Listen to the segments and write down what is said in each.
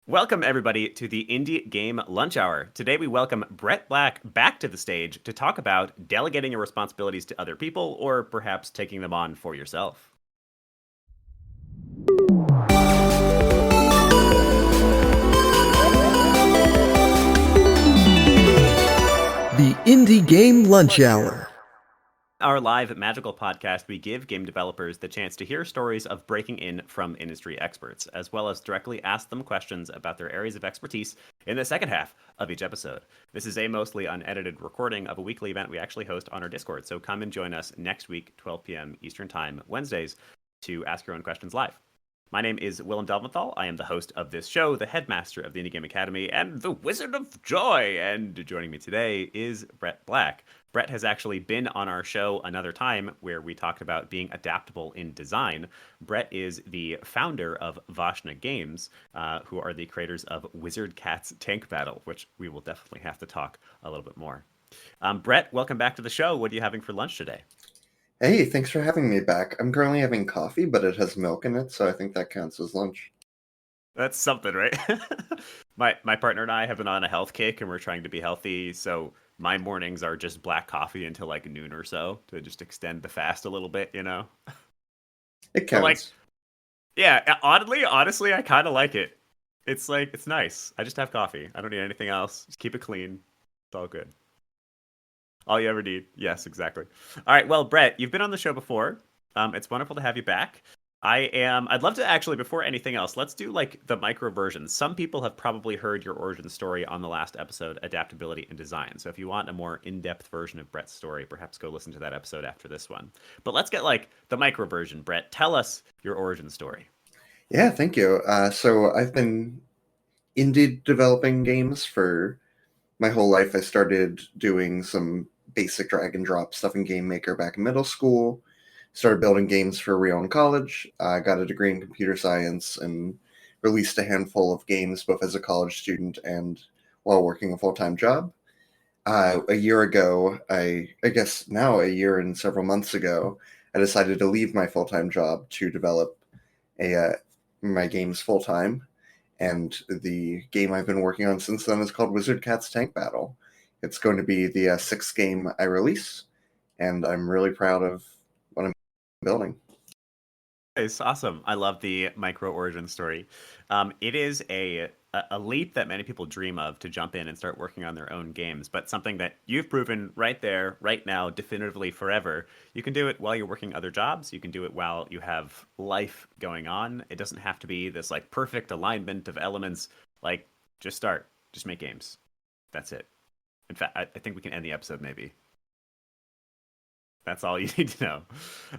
Welcome, everybody, to the Indie Game Lunch Hour. Today, we welcome Bret Black back to the stage to talk about delegating your responsibilities to other people or perhaps taking them on for yourself. The Indie Game Lunch Hour. Our live magical podcast, we give game developers the chance to hear stories of breaking in from industry experts, as well as directly ask them questions about their areas of expertise in the second half of each episode. This is a mostly unedited recording of a weekly event we actually host on our Discord, so come and join us next week, 12 p.m. Eastern Time, Wednesdays, to ask your own questions live. My name is Willem Delventhal. I am the host of this show, the headmaster of the Indie Game Academy, and the Wizard of Joy. And joining me today is Bret Black. Bret has actually been on our show another time where we talked about being adaptable in design. Bret is the founder of Vashna Games, who are the creators of Wizard Cat's Tank Battle, which we will definitely have to talk a little bit more. Bret, welcome back to the show. What are you having for lunch today? Hey, thanks for having me back. I'm currently having coffee, but it has milk in it, so I think that counts as lunch. That's something, right? My partner and I have been on a health kick, and we're trying to be healthy. So my mornings are just black coffee until like noon or so to just extend the fast a little bit, you know. It But like, counts. yeah, honestly, I kind of like it. It's like it's nice. I just have coffee. I don't need anything else. Just keep it clean. It's all good. All you ever need. Yes, exactly. All right. Well, Bret, you've been on the show before. It's wonderful to have you back. I'd love to actually, before anything else, let's do like the micro versions. Some people have probably heard your origin story on the last episode, Adaptability and Design. So if you want a more in-depth version of Bret's story, perhaps go listen to that episode after this one. But let's get like the micro version. Bret, tell us your origin story. Yeah, thank you. So I've been indie developing games for my whole life. I started doing some basic drag and drop stuff in Game Maker back in middle school. Started building games for real in college. I got a degree in computer science and released a handful of games both as a college student and while working a full-time job. A year ago, I guess now a year and several months ago, I decided to leave my full-time job to develop my games full-time. And the game I've been working on since then is called Wizard Cat's Tank Battle. It's going to be the sixth game I release, and I'm really proud of what I'm building. It's awesome. I love the micro origin story. It is a leap that many people dream of to jump in and start working on their own games, but something that you've proven right there, right now, definitively forever. You can do it while you're working other jobs. You can do it while you have life going on. It doesn't have to be this like perfect alignment of elements. Like, just start, just make games. That's it. In fact, I think we can end the episode maybe. That's all you need to know.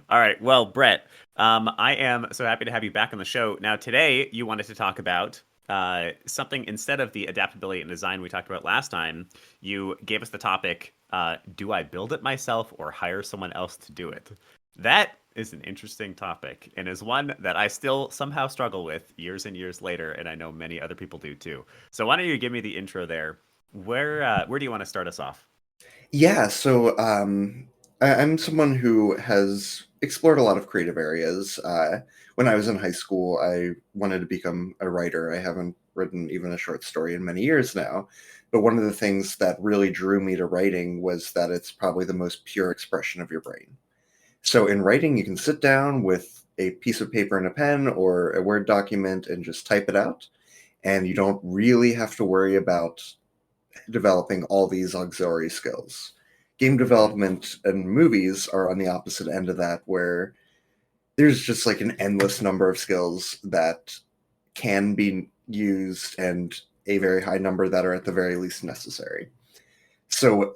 All right. Well, Bret, I am so happy to have you back on the show. Now, today you wanted to talk about something instead of the adaptability and design we talked about last time. You gave us the topic, do I build it myself or hire someone else to do it? That is an interesting topic and is one that I still somehow struggle with years and years later, and I know many other people do too. So why don't you give me the intro there? Where do you want to start us off? Yeah, so I'm someone who has explored a lot of creative areas. When I was in high school, I wanted to become a writer. I haven't written even a short story in many years now. But one of the things that really drew me to writing was that it's probably the most pure expression of your brain. So in writing, you can sit down with a piece of paper and a pen or a Word document and just type it out. And you don't really have to worry about developing all these auxiliary skills. Game development and movies are on the opposite end of that, where there's just like an endless number of skills that can be used and a very high number that are at the very least necessary. So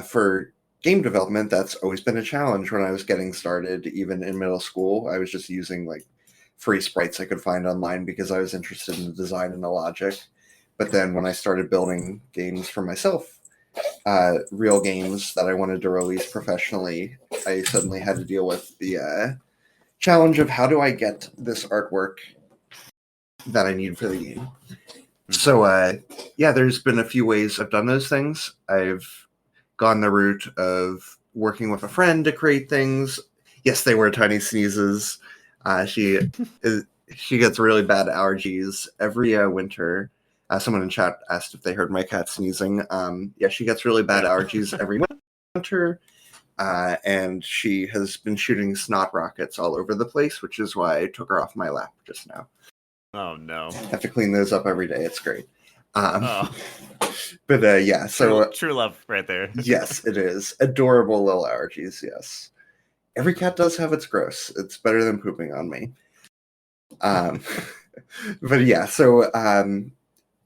for game development, that's always been a challenge when I was getting started, even in middle school. I was just using like free sprites I could find online because I was interested in the design and the logic. But then when I started building games for myself, real games that I wanted to release professionally, I suddenly had to deal with the challenge of how do I get this artwork that I need for the game. So, yeah, there's been a few ways I've done those things. I've gone the route of working with a friend to create things. Yes, they were tiny sneezes. She She gets really bad allergies every winter. Someone in chat asked if they heard my cat sneezing. Yeah, she gets really bad allergies every winter. And she has been shooting snot rockets all over the place, which is why I took her off my lap just now. Oh, no. I have to clean those up every day. It's great. Oh, But yeah, so true love right there. yes, it is. Adorable little allergies, yes. Every cat does have its gross. It's better than pooping on me. But yeah, so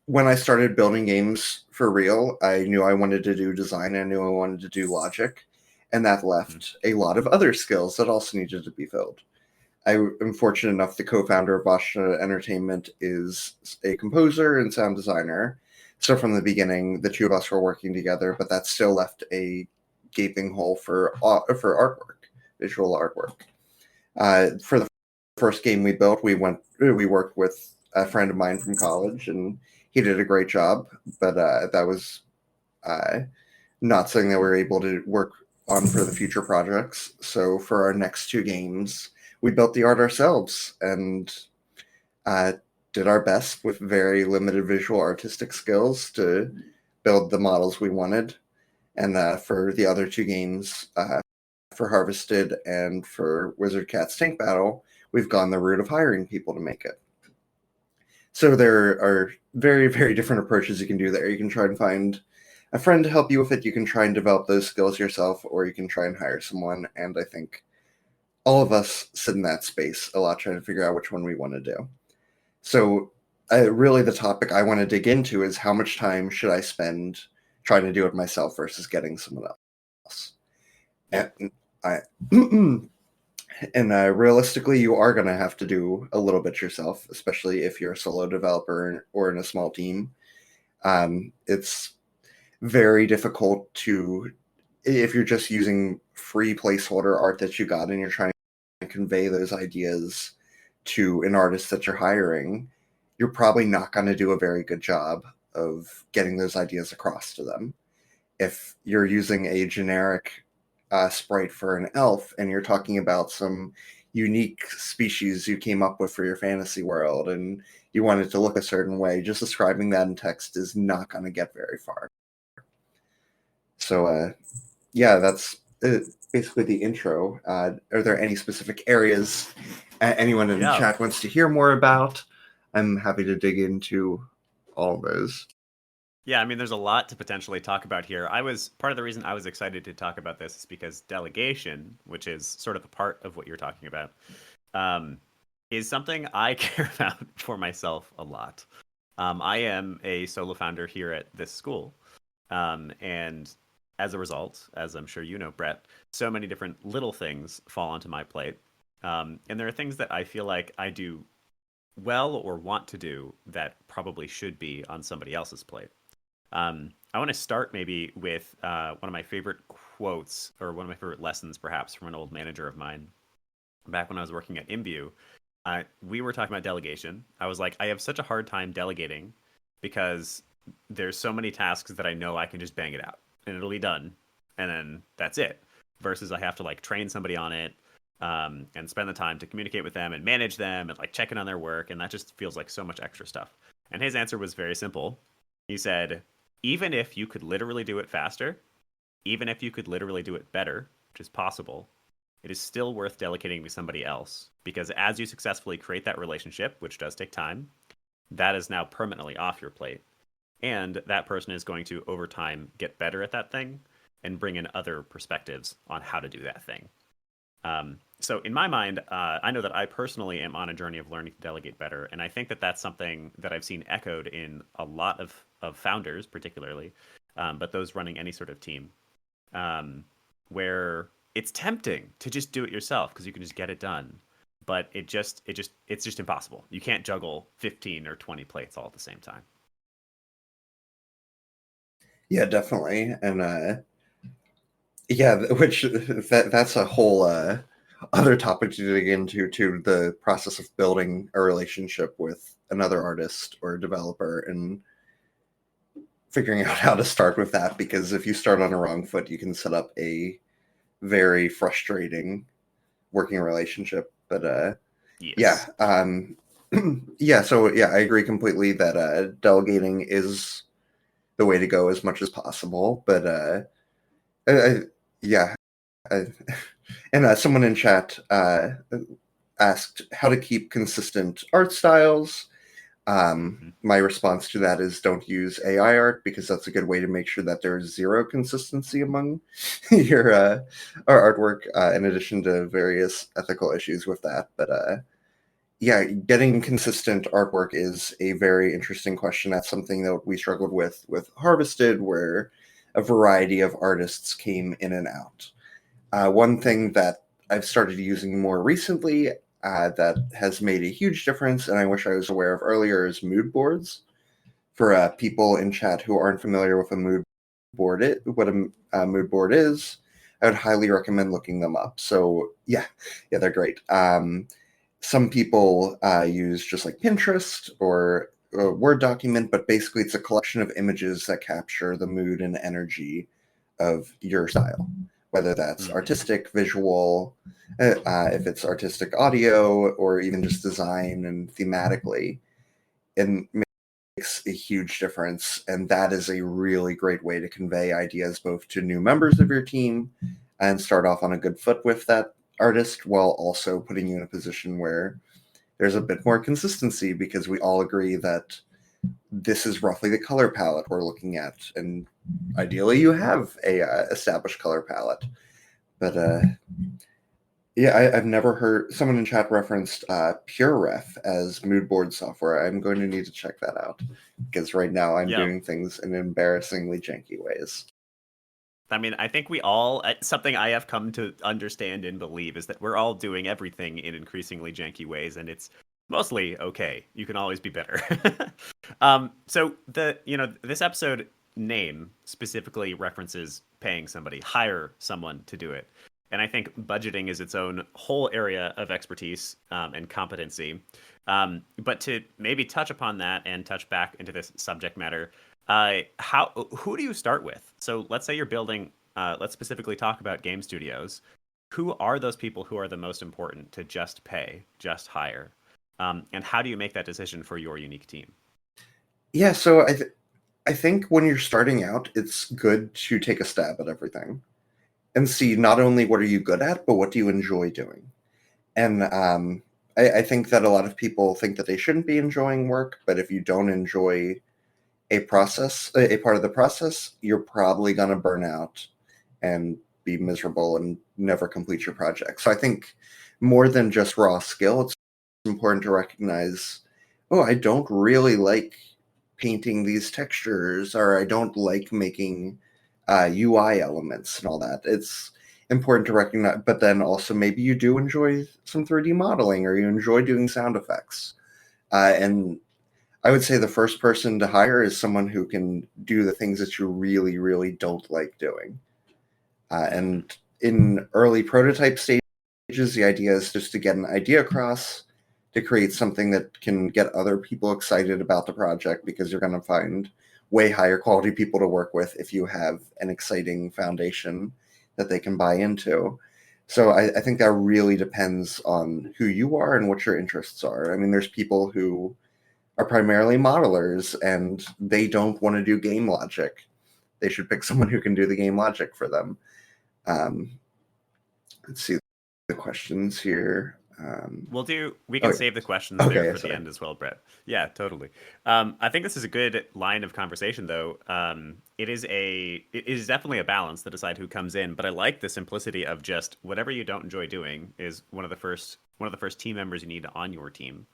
when I started building games for real, I knew I wanted to do design. I knew I wanted to do logic. And that left a lot of other skills that also needed to be filled. I am fortunate enough, the co-founder of Bosch Entertainment is a composer and sound designer. So from the beginning, the two of us were working together, but that still left a gaping hole for artwork, visual artwork. For the first game we built, we worked with a friend of mine from college, and he did a great job. But that was not something that we were able to work on for the future projects. So for our next two games, we built the art ourselves and did our best with very limited visual artistic skills to build the models we wanted. And for the other two games, for Harvested and for Wizard Cat's Tank Battle, we've gone the route of hiring people to make it. So there are very, very different approaches you can do there. You can try and find a friend to help you with it. You can try and develop those skills yourself, or you can try and hire someone. And I think all of us sit in that space a lot, trying to figure out which one we want to do. So really the topic I want to dig into is how much time should I spend trying to do it myself versus getting someone else. And realistically, you are going to have to do a little bit yourself, especially if you're a solo developer or in a small team. It's very difficult if you're just using free placeholder art that you got and you're trying to convey those ideas to an artist that you're hiring, you're probably not going to do a very good job of getting those ideas across to them. If you're using a generic sprite for an elf and you're talking about some unique species you came up with for your fantasy world and you want it to look a certain way, just describing that in text is not going to get very far. So yeah, that's basically the intro. Are there any specific areas anyone in the chat wants to hear more about? I'm happy to dig into all of those. Yeah, I mean, there's a lot to potentially talk about here. Part of the reason I was excited to talk about this is because delegation, which is sort of a part of what you're talking about, is something I care about for myself a lot. I am a solo founder here at this school, and as a result, as I'm sure you know, Brett, so many different little things fall onto my plate, and there are things that I feel like I do well or want to do that probably should be on somebody else's plate. I want to start maybe with one of my favorite quotes, or one of my favorite lessons, perhaps, from an old manager of mine. Back when I was working at Imbue, we were talking about delegation. I was like, I have such a hard time delegating because there's so many tasks that I know I can just bang it out and it'll be done, and then that's it. Versus I have to like train somebody on it, and spend the time to communicate with them and manage them and like check in on their work, and that just feels like so much extra stuff. And his answer was very simple. He said, even if you could literally do it faster, even if you could literally do it better, which is possible, it is still worth delegating to somebody else, because as you successfully create that relationship, which does take time, that is now permanently off your plate. And that person is going to, over time, get better at that thing and bring in other perspectives on how to do that thing. So in my mind, I know that I personally am on a journey of learning to delegate better. And I think that that's something that I've seen echoed in a lot of founders, particularly, but those running any sort of team, where it's tempting to just do it yourself because you can just get it done. But it's just impossible. You can't juggle 15 or 20 plates all at the same time. Yeah, definitely. And yeah, which that's a whole other topic to dig into, to the process of building a relationship with another artist or developer and figuring out how to start with that, because if you start on a wrong foot, you can set up a very frustrating working relationship. But yes. yeah, Yeah, so yeah, I agree completely that delegating is the way to go as much as possible. But yeah, I, and someone in chat asked how to keep consistent art styles. Mhm. My response to that is don't use AI art because that's a good way to make sure that there's zero consistency among your our artwork. In addition to various ethical issues with that, but yeah, getting consistent artwork is a very interesting question. That's something that we struggled with Harvested, where a variety of artists came in and out. One thing that I've started using more recently that has made a huge difference, and I wish I was aware of earlier, is mood boards. For people in chat who aren't familiar with a mood board, what a mood board is, I would highly recommend looking them up. So yeah, they're great. Some people use just like Pinterest or a Word document, but basically it's a collection of images that capture the mood and energy of your style, whether that's Mhm. artistic, visual, if it's artistic audio, or even just design and thematically. It makes a huge difference. And that is a really great way to convey ideas both to new members of your team and start off on a good foot with that artist while also putting you in a position where there's a bit more consistency because we all agree that this is roughly the color palette we're looking at, and ideally you have a established color palette. But yeah, I've never heard someone in chat referenced PureRef as mood board software. I'm going to need to check that out because right now I'm Yeah. doing things in embarrassingly janky ways. I mean, I think we all, something I have come to understand and believe is that we're all doing everything in increasingly janky ways, and it's mostly okay. You can always be better. So this episode name specifically references paying somebody, hire someone to do it. And I think budgeting is its own whole area of expertise and competency. But to maybe touch upon that and touch back into this subject matter, how who do you start with? So let's say you're building. Let's specifically talk about game studios. Who are those people who are the most important to just pay, just hire, and how do you make that decision for your unique team? Yeah, so I think when you're starting out, it's good to take a stab at everything and see not only what are you good at, but what do you enjoy doing. And I think that a lot of people think that they shouldn't be enjoying work, but if you don't enjoy a part of the process, you're probably going to burn out and be miserable and never complete your project. So I think more than just raw skill, it's important to recognize, oh, I don't really like painting these textures, or I don't like making UI elements and all that. It's important to recognize, but then also maybe you do enjoy some 3D modeling or you enjoy doing sound effects. And I would say the first person to hire is someone who can do the things that you really, really don't like doing. Hmm. And in early prototype stages, the idea is just to get an idea across, to create something that can get other people excited about the project because you're going to find way higher quality people to work with if you have an exciting foundation that they can buy into. So I think that really depends on who you are and what your interests are. I mean, there's people who are primarily modelers and they don't want to do game logic. They should pick someone who can do the game logic for them. Um, let's see the questions here. We Oh can save the questions yeah. there Okay, yeah, for the sorry. end as well, Brett. Yeah, totally. I think this is a good line of conversation, though. It is definitely a balance to decide who comes in, but I like the simplicity of just whatever you don't enjoy doing is one of the first team members you need on your team.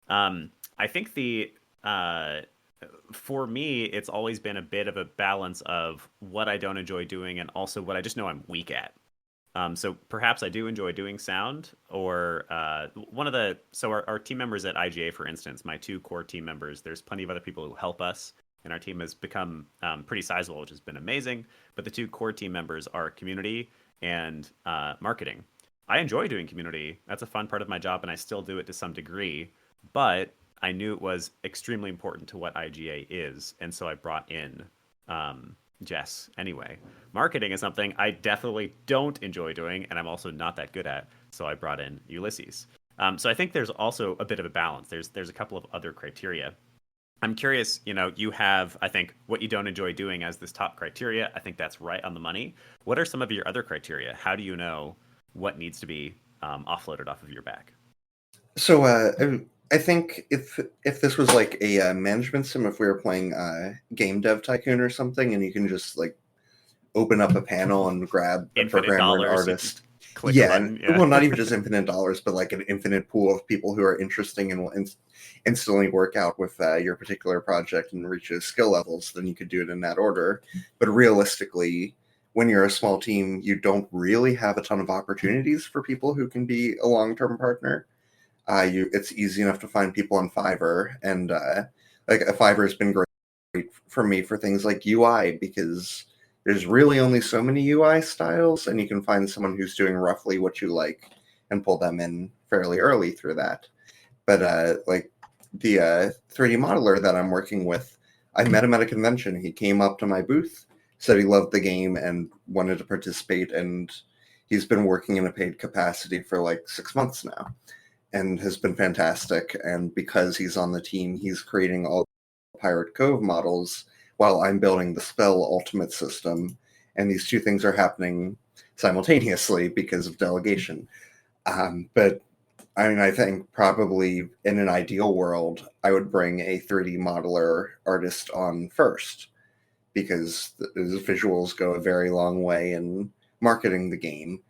I think the for me, it's always been a bit of a balance of what I don't enjoy doing and also what I just know I'm weak at. So perhaps I do enjoy doing sound, or our team members at IGA, for instance, my two core team members. There's plenty of other people who help us, and our team has become pretty sizable, which has been amazing. But the two core team members are community and marketing. I enjoy doing community. That's a fun part of my job, and I still do it to some degree. But I knew it was extremely important to what IGA is, and so I brought in Jess anyway. Marketing is something I definitely don't enjoy doing, and I'm also not that good at. So I brought in Ulysses. So I think there's also a bit of a balance. There's a couple of other criteria. I'm curious, you have, I think, what you don't enjoy doing as this top criteria. I think that's right on the money. What are some of your other criteria? How do you know what needs to be offloaded off of your back? So I think if this was like a management sim, if we were playing Game Dev Tycoon or something, and you can just like open up a panel and grab a Infinite programmer and dollars, you can artist. click a Yeah, and button. Yeah. well, not even just infinite dollars, but like an infinite pool of people who are interesting and will instantly work out with your particular project and reach those skill levels. Then you could do it in that order. But realistically, when you're a small team, you don't really have a ton of opportunities for people who can be a long-term partner. It's easy enough to find people on Fiverr, and like Fiverr has been great for me for things like UI because there's really only so many UI styles, and you can find someone who's doing roughly what you like and pull them in fairly early through that. But like the 3D modeler that I'm working with, I met him at a convention. He came up to my booth, said he loved the game and wanted to participate, and he's been working in a paid capacity for like 6 months now and has been fantastic. And because he's on the team, he's creating all Pirate Cove models while I'm building the Spell Ultimate system. And these two things are happening simultaneously because of delegation. But I mean, I think probably in an ideal world, I would bring a 3D modeler artist on first because the visuals go a very long way in marketing the game.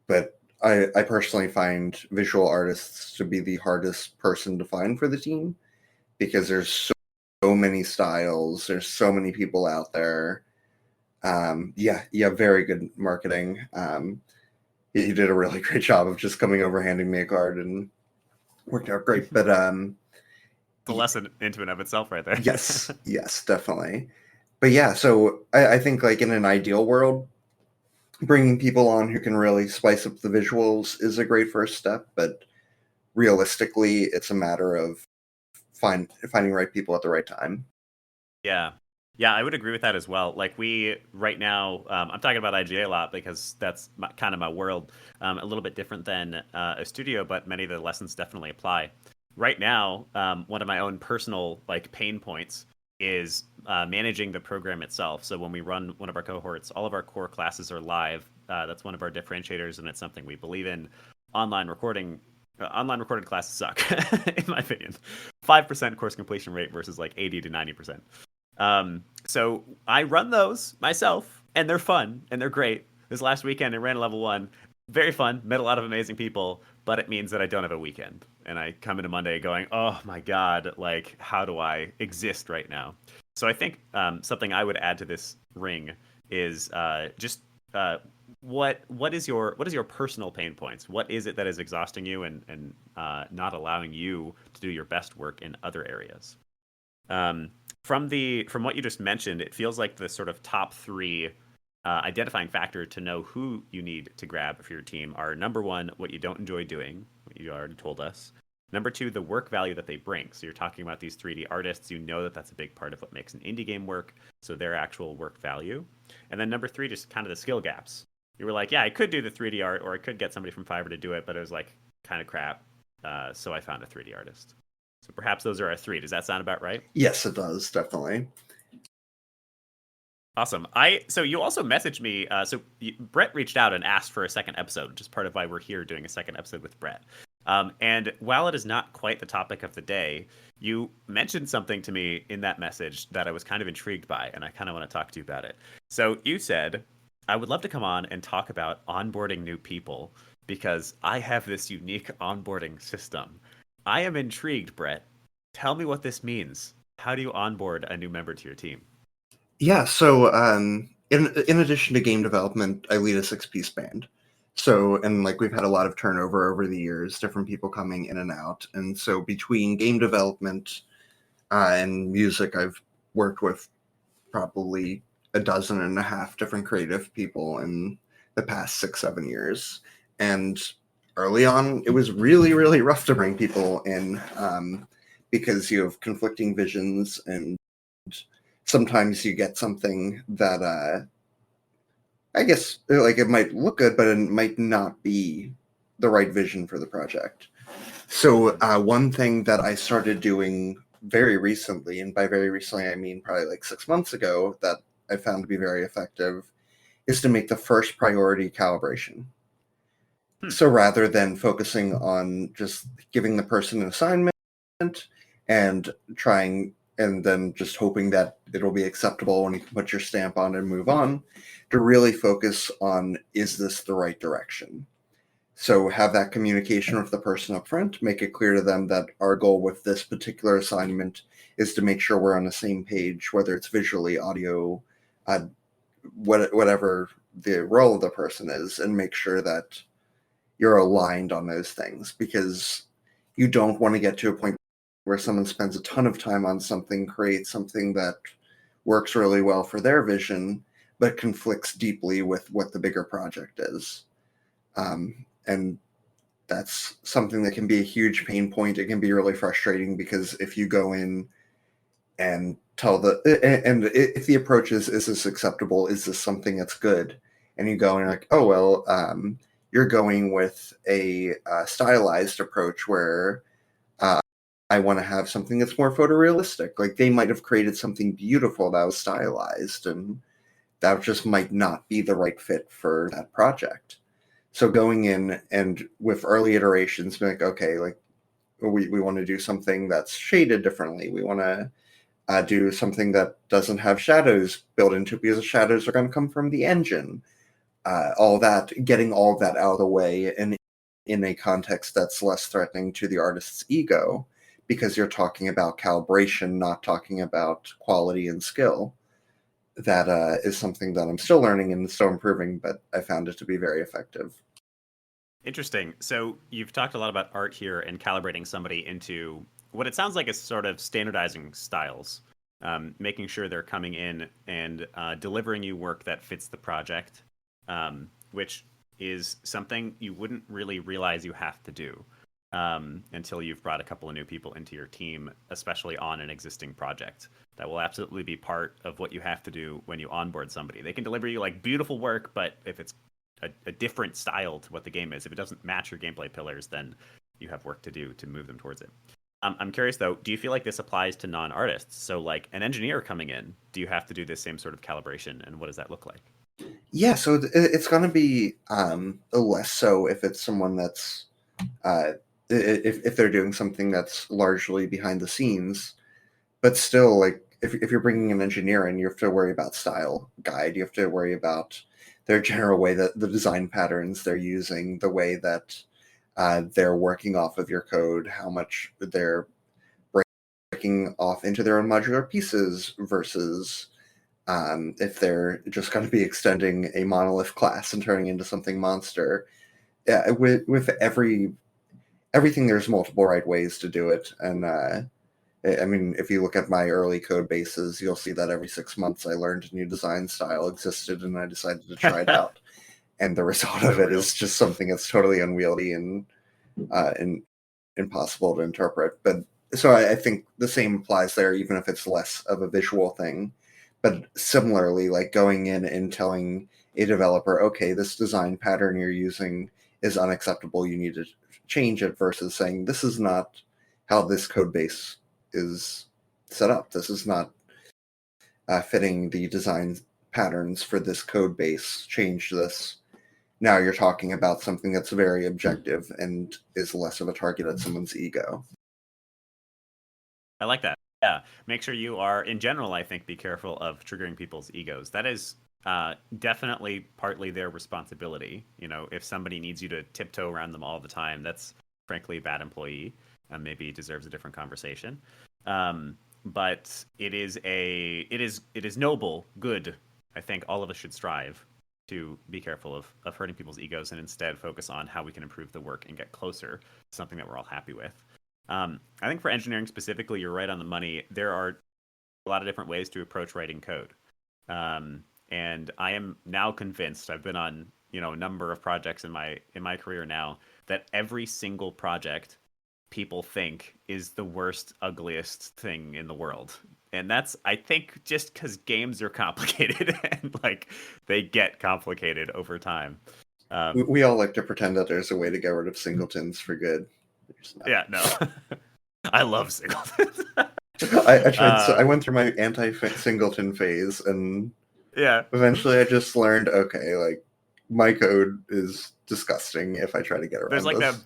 But I personally find visual artists to be the hardest person to find for the team because there's so many styles, there's so many people out there. Yeah, very good marketing. He did a really great job of just coming over, handing me a card, and worked out great. But It's a lesson into and of itself right there. yes, definitely. But yeah, so I think like in an ideal world, bringing people on who can really spice up the visuals is a great first step. But realistically, it's a matter of finding right people at the right time. Yeah. Yeah, I would agree with that as well. Like we right now, I'm talking about IGA a lot because that's kind of my world. A little bit different than a studio, but many of the lessons definitely apply. Right now, one of my own personal like pain points is managing the program itself. So when we run one of our cohorts, all of our core classes are live. That's one of our differentiators, and it's something we believe in. Online recording online recorded classes suck, in my opinion. 5% course completion rate versus like 80 to 90%. So I run those myself, and they're fun and they're great. This last weekend, I ran a level 1. Very fun, met a lot of amazing people, but it means that I don't have a weekend. And I come into Monday going, oh my God, like, how do I exist right now? So I think something I would add to this ring is just what is your personal pain points? What is it that is exhausting you and not allowing you to do your best work in other areas? From what you just mentioned, it feels like the sort of top 3 identifying factor to know who you need to grab for your team are: number 1, what you don't enjoy doing, what you already told us. Number 2, the work value that they bring. So you're talking about these 3D artists. You know that that's a big part of what makes an indie game work. So their actual work value. And then number 3, just kind of the skill gaps. You were like, yeah, I could do the 3D art, or I could get somebody from Fiverr to do it, but it was like kind of crap. So I found a 3D artist. So perhaps those are our 3. Does that sound about right? Yes, it does, definitely. Awesome. So you also messaged me. Brett reached out and asked for a second episode, which is part of why we're here doing a second episode with Brett. And while it is not quite the topic of the day, you mentioned something to me in that message that I was kind of intrigued by, and I kind of want to talk to you about it. So you said, I would love to come on and talk about onboarding new people because I have this unique onboarding system. I am intrigued, Brett. Tell me what this means. How do you onboard a new member to your team? Yeah, so in addition to game development, I lead a 6-piece band. So, and like we've had a lot of turnover over the years, different people coming in and out. And so between game development and music, I've worked with probably a dozen and a half different creative people in the past 6-7 years. And early on, it was really, really rough to bring people in because you have conflicting visions, and sometimes you get something that I guess like it might look good, but it might not be the right vision for the project. So one thing that I started doing very recently, and by very recently I mean probably like 6 months ago, that I found to be very effective, is to make the first priority calibration. So rather than focusing on just giving the person an assignment and trying and then just hoping that it'll be acceptable and you can put your stamp on and move on, to really focus on, is this the right direction? So have that communication with the person up front, make it clear to them that our goal with this particular assignment is to make sure we're on the same page, whether it's visually, audio, uh, whatever the role of the person is, and make sure that you're aligned on those things, because you don't want to get to a point where someone spends a ton of time on something, creates something that works really well for their vision, but conflicts deeply with what the bigger project is. And that's something that can be a huge pain point. It can be really frustrating because if you go in and if the approach is this acceptable? Is this something that's good? And you go and you're like, oh, well, you're going with a stylized approach where I want to have something that's more photorealistic. Like they might have created something beautiful that was stylized, and that just might not be the right fit for that project. So going in and with early iterations, be like, okay, like we want to do something that's shaded differently. We want to do something that doesn't have shadows built into it because the shadows are going to come from the engine. All that, getting all that out of the way and in a context that's less threatening to the artist's ego, because you're talking about calibration, not talking about quality and skill. That is something that I'm still learning and still improving, but I found it to be very effective. Interesting. So you've talked a lot about art here and calibrating somebody into what it sounds like is sort of standardizing styles, making sure they're coming in and delivering you work that fits the project, which is something you wouldn't really realize you have to do until you've brought a couple of new people into your team, especially on an existing project. That will absolutely be part of what you have to do when you onboard somebody. They can deliver you like beautiful work, but if it's a different style to what the game is, if it doesn't match your gameplay pillars, then you have work to do to move them towards it. I'm curious though, do you feel like this applies to non-artists? So like an engineer coming in, do you have to do this same sort of calibration, and what does that look like? Yeah, so it's going to be less so if it's someone that's uh, if they're doing something that's largely behind the scenes, but still, like if you're bringing an engineer in, you have to worry about style guide. You have to worry about their general way, that the design patterns they're using, the way that they're working off of your code, how much they're breaking off into their own modular pieces versus if they're just going to be extending a monolith class and turning into something monster. Yeah, with everything, there's multiple right ways to do it, and I mean, if you look at my early code bases, you'll see that every 6 months I learned a new design style existed, and I decided to try it out. And the result of it is just something that's totally unwieldy and impossible to interpret. But so I think the same applies there, even if it's less of a visual thing. But similarly, like going in and telling a developer, okay, this design pattern you're using is unacceptable, you need to change it, versus saying, this is not how this code base is set up. This is not fitting the design patterns for this code base. Change this. Now you're talking about something that's very objective and is less of a target at someone's ego. I like that. Yeah. Make sure you are, in general, I think, be careful of triggering people's egos. That is definitely partly their responsibility. You know, if somebody needs you to tiptoe around them all the time, that's frankly a bad employee and maybe deserves a different conversation. But it is noble, good. I think all of us should strive to be careful of hurting people's egos and instead focus on how we can improve the work and get closer to something that we're all happy with. I think for engineering specifically, you're right on the money. There are a lot of different ways to approach writing code. And I am now convinced, I've been on, a number of projects in my career now, that every single project people think is the worst, ugliest thing in the world. And that's, I think, just because games are complicated and like they get complicated over time. We all like to pretend that there's a way to get rid of singletons for good. Yeah, no. I love singletons. I tried. So I uh, went through my anti-singleton phase, and yeah. eventually I just learned, okay, like my code is disgusting if I try to get There's around like that this.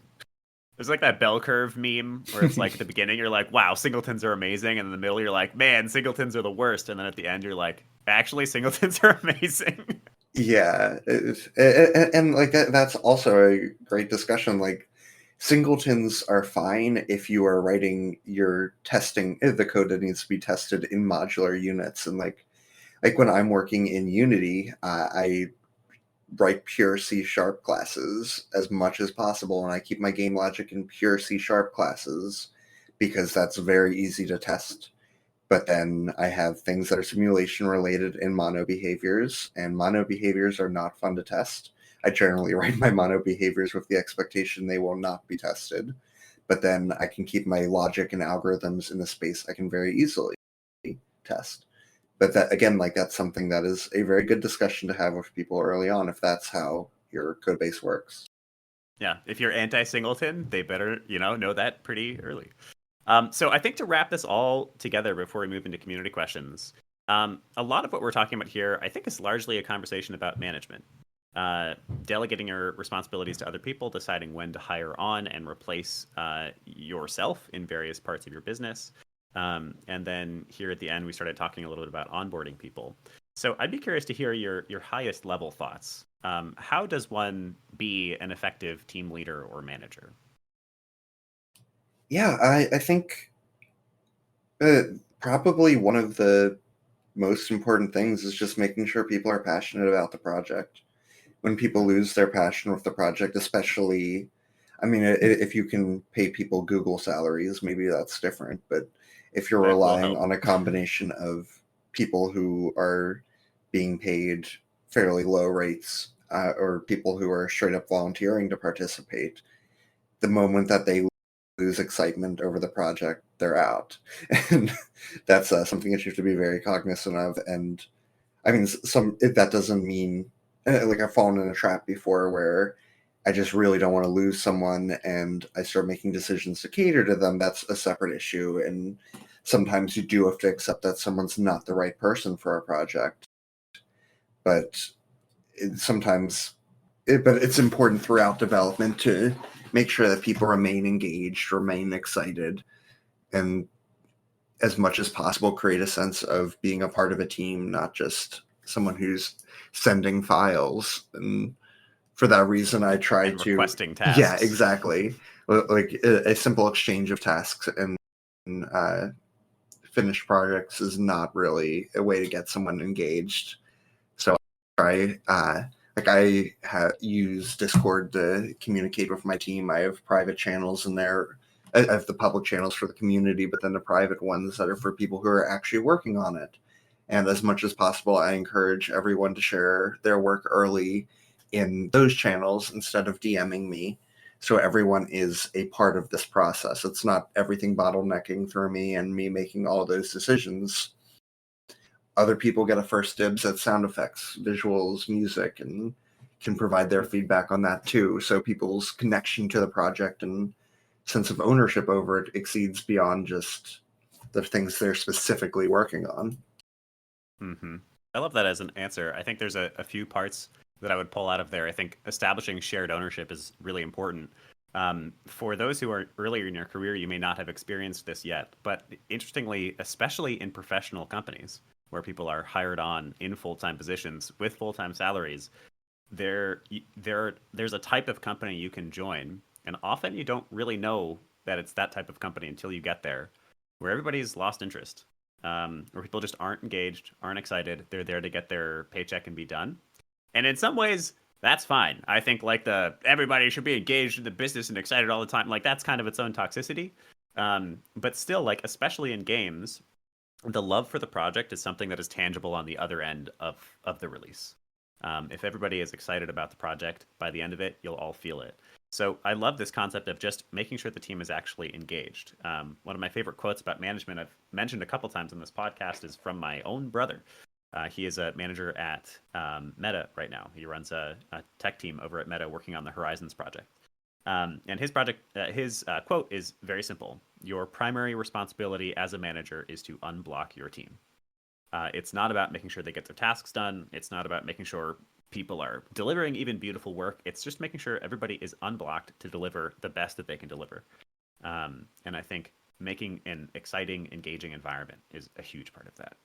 there's like that bell curve meme where it's like at the beginning you're like, wow, singletons are amazing, and in the middle you're like, man, singletons are the worst, and then at the end you're like, actually singletons are amazing. Yeah, and like that's also a great discussion. Like singletons are fine if you are writing your testing the code that needs to be tested in modular units, and like when I'm working in Unity, I write pure C sharp classes as much as possible, and I keep my game logic in pure C sharp classes because that's very easy to test. But then I have things that are simulation related in mono behaviors, and mono behaviors are not fun to test. I generally write my mono behaviors with the expectation they will not be tested. But then I can keep my logic and algorithms in a space I can very easily test. But that again, like that's something that is a very good discussion to have with people early on if that's how your code base works. Yeah, if you're anti-singleton, they better, know that pretty early. So I think to wrap this all together before we move into community questions, a lot of what we're talking about here, I think, is largely a conversation about management. Delegating your responsibilities to other people, deciding when to hire on and replace yourself in various parts of your business. And then here at the end, we started talking a little bit about onboarding people. So I'd be curious to hear your highest level thoughts. How does one be an effective team leader or manager? Yeah, I think probably one of the most important things is just making sure people are passionate about the project. When people lose their passion with the project, especially, I mean, if you can pay people Google salaries, maybe that's different. But if you're That will relying help. on a combination of people who are being paid fairly low rates or people who are straight up volunteering to participate, the moment that they lose excitement over the project, they're out. And that's something that you have to be very cognizant of. And I mean, that doesn't mean like I've fallen in a trap before where I just really don't want to lose someone and I start making decisions to cater to them. That's a separate issue. And sometimes you do have to accept that someone's not the right person for a project. But sometimes, but it's important throughout development to make sure that people remain engaged, remain excited, and as much as possible create a sense of being a part of a team, not just someone who's sending files. And for that reason, I try And to, requesting yeah, tasks. exactly. Like a simple exchange of tasks and uh, finished projects is not really a way to get someone engaged. So I use Discord to communicate with my team. I have private channels in there. I have the public channels for the community, but then the private ones that are for people who are actually working on it. And as much as possible, I encourage everyone to share their work early in those channels instead of DMing me. So everyone is a part of this process. It's not everything bottlenecking through me and me making all those decisions. Other people get a first dibs at sound effects, visuals, music, and can provide their feedback on that too. So people's connection to the project and sense of ownership over it exceeds beyond just the things they're specifically working on. Hmm. I love that as an answer. I think there's a few parts that I would pull out of there. I think establishing shared ownership is really important. For those who are earlier in your career, you may not have experienced this yet, but interestingly, especially in professional companies where people are hired on in full-time positions with full-time salaries, there's a type of company you can join, and often you don't really know that it's that type of company until you get there, where everybody's lost interest, where people just aren't engaged, aren't excited. They're there to get their paycheck and be done. And in some ways, that's fine. I think like the everybody should be engaged in the business and excited all the time. Like that's kind of its own toxicity. But still, like especially in games, the love for the project is something that is tangible on the other end of the release. If everybody is excited about the project, by the end of it, you'll all feel it. So I love this concept of just making sure the team is actually engaged. One of my favorite quotes about management I've mentioned a couple times in this podcast is from my own brother. He is a manager at Meta right now. He runs a tech team over at Meta working on the Horizons project. And his quote is very simple: "Your primary responsibility as a manager is to unblock your team. It's not about making sure they get their tasks done. It's not about making sure people are delivering even beautiful work. It's just making sure everybody is unblocked to deliver the best that they can deliver." And I think making an exciting, engaging environment is a huge part of that.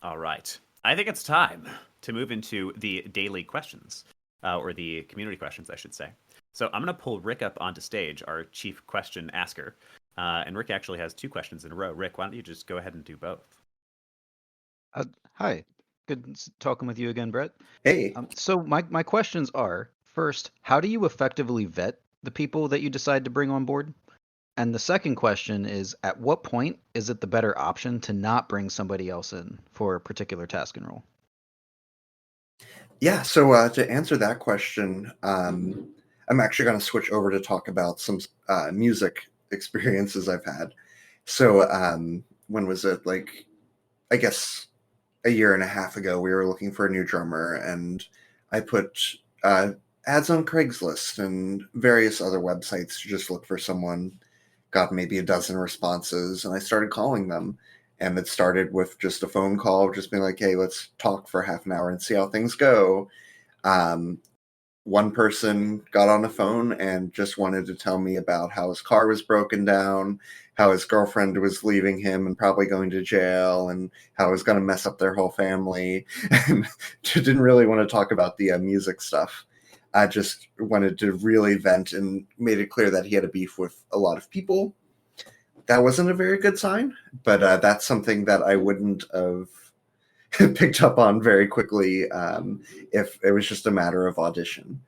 All right. I think it's time to move into the daily questions, or the community questions, I should say. So I'm going to pull Rick up onto stage, our chief question asker. And Rick actually has two questions in a row. Rick, why don't you just go ahead and do both? Hi, good talking with you again, Brett. Hey, So my questions are, first, how do you effectively vet the people that you decide to bring on board? And the second question is, at what point is it the better option to not bring somebody else in for a particular task and role? yeah. So to answer that question, I'm actually going to switch over to talk about some music experiences I've had. So when was it? Like, I guess a year and a half ago, we were looking for a new drummer, and I put ads on Craigslist and various other websites to just look for someone. Got maybe a dozen responses, and I started calling them. And it started with just a phone call, just being like, "Hey, let's talk for half an hour and see how things go." Um, One person got on the phone and just wanted to tell me about how his car was broken down, how his girlfriend was leaving him and probably going to jail, and how it was going to mess up their whole family. And didn't really want to talk about the music stuff. I just wanted to really vent and made it clear that he had a beef with a lot of people. That wasn't a very good sign, but that's something that I wouldn't have picked up on very quickly if it was just a matter of audition.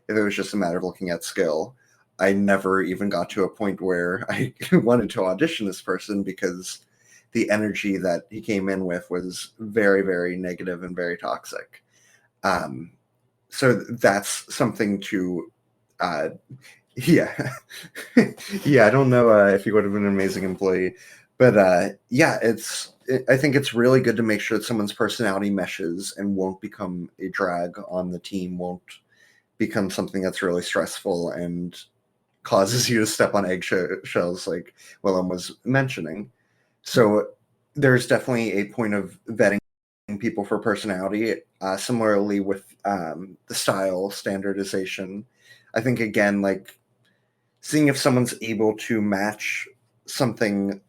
If it was just a matter of looking at skill, I never even got to a point where I wanted to audition this person because the energy that he came in with was very, very negative and very toxic. Um, so that's something to, uh, yeah, yeah. I don't know if he would have been an amazing employee, but yeah, I think it's really good to make sure that someone's personality meshes and won't become a drag on the team, won't become something that's really stressful and causes you to step on eggshells, like Willem was mentioning. So there's definitely a point of vetting people for personality. Similarly with the style standardization, I think again, like seeing if someone's able to match something,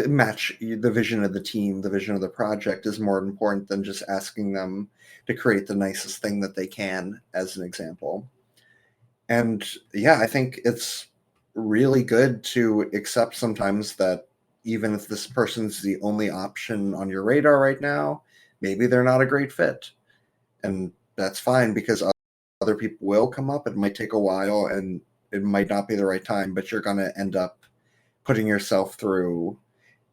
match the vision of the team, the vision of the project is more important than just asking them to create the nicest thing that they can, as an example. And yeah, I think it's really good to accept sometimes that even if this person's the only option on your radar right now, maybe they're not a great fit. And that's fine because other people will come up. It might take a while and it might not be the right time, but you're going to end up putting yourself through,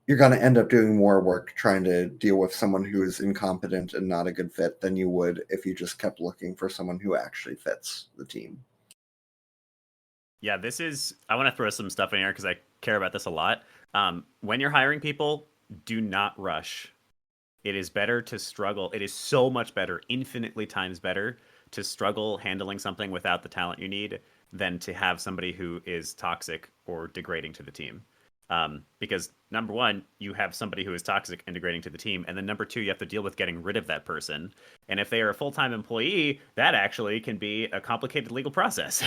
you're going to end up doing more work trying to deal with someone who is incompetent and not a good fit than you would if you just kept looking for someone who actually fits the team. Yeah, I want to throw some stuff in here because I care about this a lot. When you're hiring people, do not rush. It is better to struggle. It is so much better, infinitely times better, to struggle handling something without the talent you need than to have somebody who is toxic or degrading to the team. Because number one, you have somebody who is toxic and degrading to the team, and then number two, you have to deal with getting rid of that person. And if they are a full-time employee, that actually can be a complicated legal process.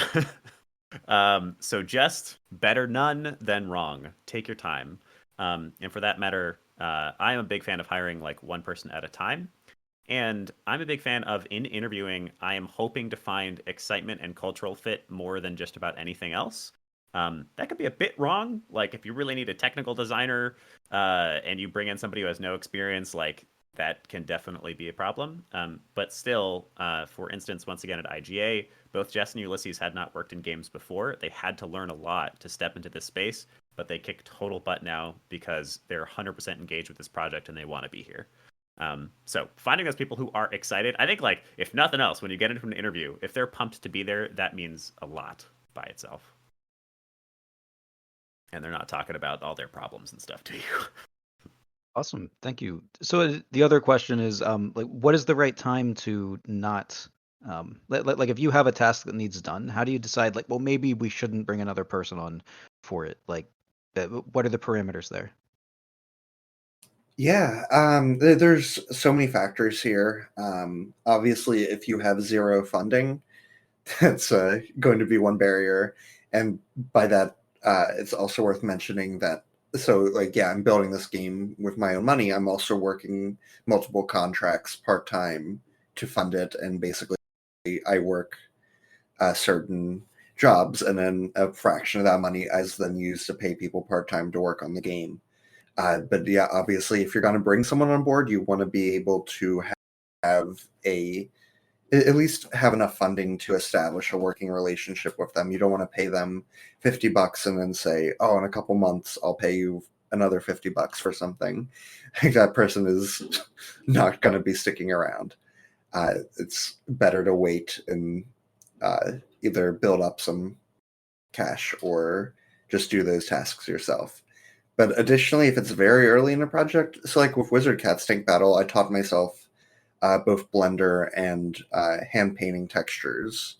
So just better none than wrong. Take your time. And for that matter, I am a big fan of hiring like one person at a time. And I'm a big fan of in interviewing, I am hoping to find excitement and cultural fit more than just about anything else. That could be a bit wrong. Like if you really need a technical designer and you bring in somebody who has no experience, like that can definitely be a problem. But still, for instance, once again at IGA, both Jess and Ulysses had not worked in games before. They had to learn a lot to step into this space, but they kick total butt now because they're 100% engaged with this project and they want to be here. So finding those people who are excited, I think like if nothing else, when you get into an interview, if they're pumped to be there, that means a lot by itself. And they're not talking about all their problems and stuff to you. Awesome, thank you. So the other question is, like, what is the right time to not Like if you have a task that needs done, how do you decide like, well, maybe we shouldn't bring another person on for it? Like, what are the parameters there? Yeah, there's so many factors here. Obviously, if you have zero funding, that's going to be one barrier. And by that, it's also worth mentioning that, so like, yeah, I'm building this game with my own money. I'm also working multiple contracts part time to fund it. And basically, I work certain jobs, and then a fraction of that money is then used to pay people part time to work on the game. But yeah, obviously, if you're going to bring someone on board, you want to be able to have at least have enough funding to establish a working relationship with them. You don't want to pay them $50 and then say, "Oh, in a couple months, I'll pay you another $50 for something." That person is not going to be sticking around. It's better to wait and either build up some cash or just do those tasks yourself. But additionally, if it's very early in a project, so like with Wizard Cat's Tank Battle, I taught myself both Blender and hand painting textures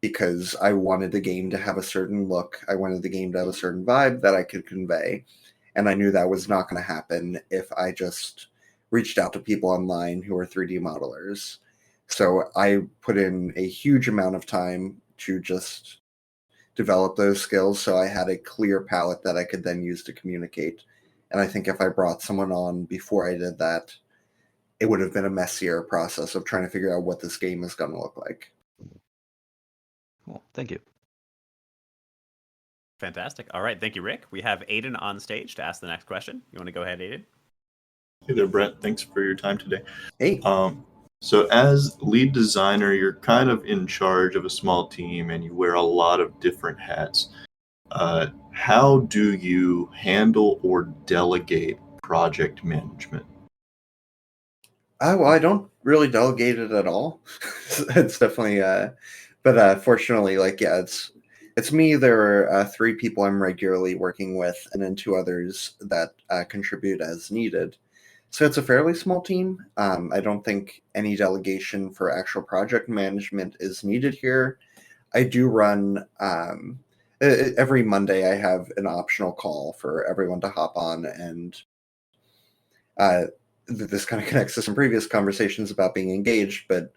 because I wanted the game to have a certain look. I wanted the game to have a certain vibe that I could convey. And I knew that was not going to happen if I just reached out to people online who are 3D modelers. So I put in a huge amount of time to just develop those skills so I had a clear palette that I could then use to communicate. And I think if I brought someone on before I did that, it would have been a messier process of trying to figure out what this game is going to look like. Cool. Thank you. Fantastic. All right. Thank you, Rick. We have Aiden on stage to ask the next question. You want to go ahead, Aiden? Hey there, Brett. Thanks for your time today. Hey. So as lead designer, you're kind of in charge of a small team and you wear a lot of different hats. How do you handle or delegate project management? Well, I don't really delegate it at all. It's definitely, but fortunately, like, yeah, it's me. There are 3 people I'm regularly working with, and then 2 others that contribute as needed. So it's a fairly small team. I don't think any delegation for actual project management is needed here. I do run every Monday. I have an optional call for everyone to hop on, and uh, this kind of connects to some previous conversations about being engaged. But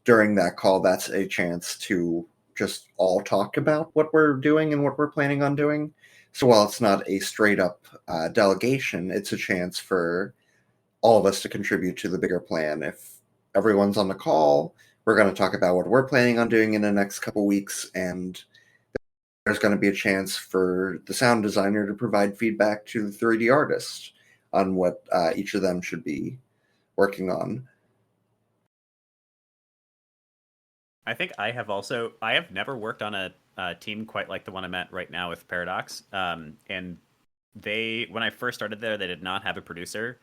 during that call, that's a chance to just all talk about what we're doing and what we're planning on doing. So while it's not a straight up delegation, it's a chance for all of us to contribute to the bigger plan. If everyone's on the call, we're going to talk about what we're planning on doing in the next couple weeks, and there's going to be a chance for the sound designer to provide feedback to the 3D artist on what each of them should be working on. I think I have never worked on a team quite like the one I'm at right now with Paradox. And when I first started there, they did not have a producer.